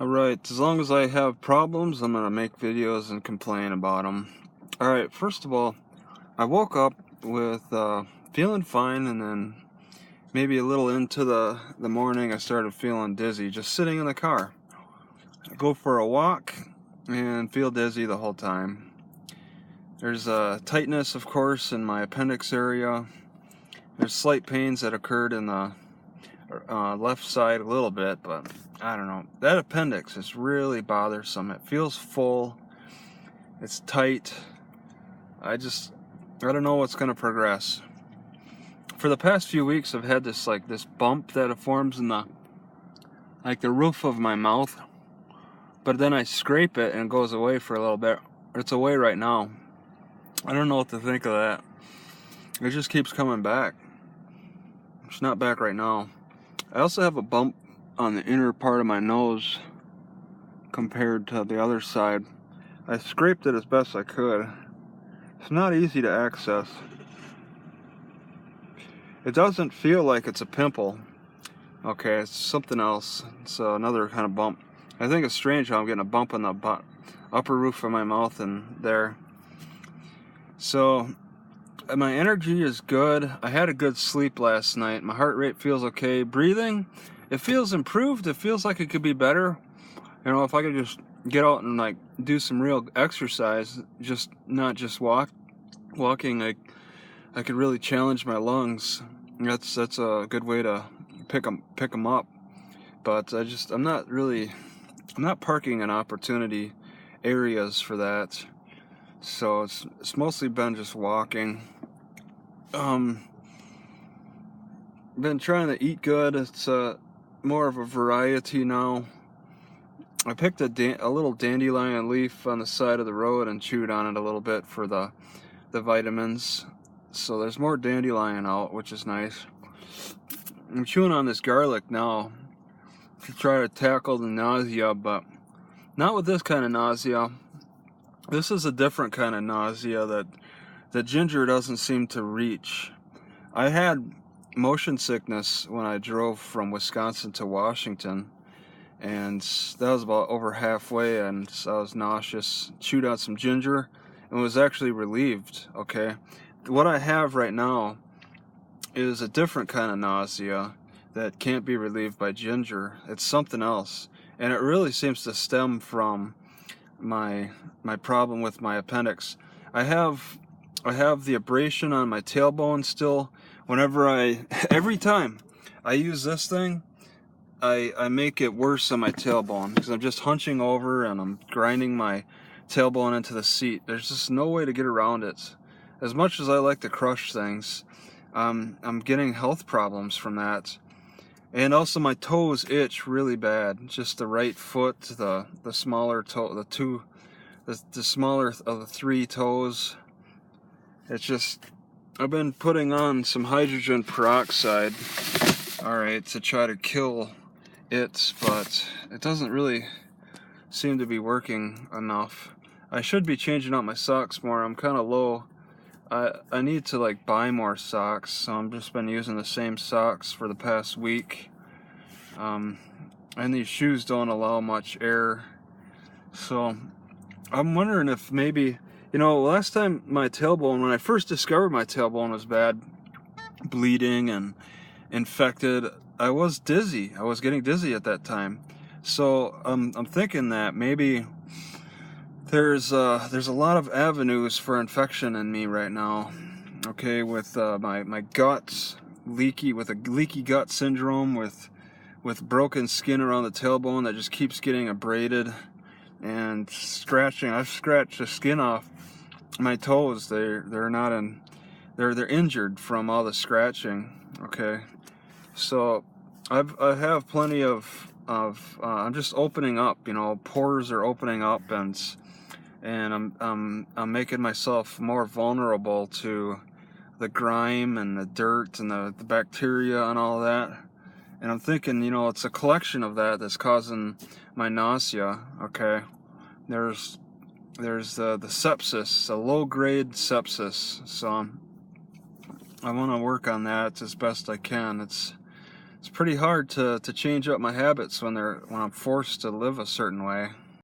Alright, as long as I have problems, I'm gonna make videos and complain about them. Alright, first of all, I woke up with feeling fine, and then maybe a little into the morning I started feeling dizzy just sitting in the car. I go for a walk and feel dizzy the whole time. There's a tightness, of course, in my appendix area. There's slight pains that occurred in the left side a little bit, but I don't know. That appendix is really bothersome. It feels full. It's tight. I don't know what's going to progress. For the past few weeks, I've had this bump that forms in the roof of my mouth, but then I scrape it and it goes away for a little bit. It's away right now. I don't know what to think of that. It just keeps coming back. It's not back right now. I also have a bump on the inner part of my nose compared to the other side. I scraped it as best I could. It's not easy to access. It doesn't feel like it's a pimple. Okay, it's something else. It's another kind of bump. I think it's strange how I'm getting a bump on the upper roof of my mouth and there. So my energy is good. I had a good sleep last night. My heart rate feels okay. Breathing, it feels improved. It feels like it could be better. You know, if I could just get out and do some real exercise, not just walking, I could really challenge my lungs. That's a good way to pick them up. But I'm not parking in opportunity areas for that. So it's mostly been just walking. Been trying to eat good. It's more of a variety now. I picked a little dandelion leaf on the side of the road and chewed on it a little bit for the vitamins. So there's more dandelion out, which is nice. I'm chewing on this garlic now to try to tackle the nausea, but not with this kind of nausea. This is a different kind of nausea that ginger doesn't seem to reach. I had motion sickness when I drove from Wisconsin to Washington, and that was about over halfway, and I was nauseous. Chewed on some ginger and was actually relieved. Okay, what I have right now is a different kind of nausea that can't be relieved by ginger. It's something else, and it really seems to stem from my problem with my appendix. I have the abrasion on my tailbone still. Every time I use this thing, I make it worse on my tailbone because I'm just hunching over and I'm grinding my tailbone into the seat. There's just no way to get around it. As much as I like to crush things, I'm getting health problems from that. And also my toes itch really bad. Just the right foot, the smaller toe, the smaller of the three toes. It's just, I've been putting on some hydrogen peroxide, alright, to try to kill it, but it doesn't really seem to be working enough. I should be changing out my socks more. I'm kind of low. I need to buy more socks, so I've just been using the same socks for the past week. And these shoes don't allow much air. So I'm wondering if maybe, last time my tailbone, when I first discovered my tailbone was bad, bleeding and infected, I was dizzy. I was getting dizzy at that time. So I'm thinking that maybe there's a lot of avenues for infection in me right now. Okay, with my guts with a leaky gut syndrome, with broken skin around the tailbone that just keeps getting abraded and scratching. I've scratched the skin off my toes. They're injured from all the scratching. Okay, so I have plenty of I'm just opening up. Pores are opening up, and I'm making myself more vulnerable to the grime and the dirt and the bacteria and all that. And I'm thinking, it's a collection of that that's causing my nausea. Okay, there's the sepsis, a low-grade sepsis. So I want to work on that as best I can. It's It's pretty hard to change up my habits when I'm forced to live a certain way.